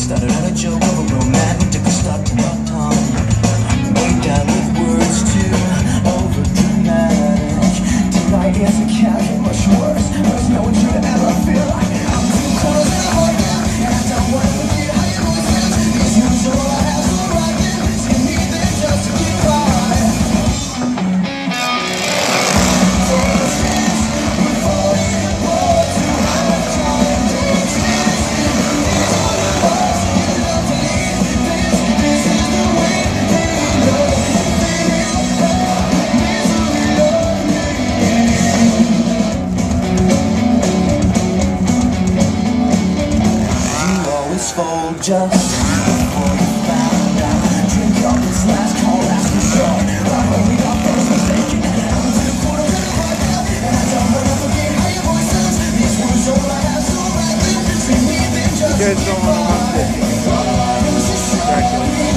Started out a joke of a romantic start to my tongue. Way down with words too over dramatic. Did my ears and can't get much worse. There's no one should ever feel like I'm too close and I'm like that. And I don't want to forget how you always feel. Cause you was all I have so right then. See me there just to get by. Fold just before you found out. Drink up this last call, last resort. I only got first mistake. I'm to the quarter to the right now, and I don't wanna forget how your voice sounds. These words all I have, so right then. See me then just. You guys don't want to hunt it.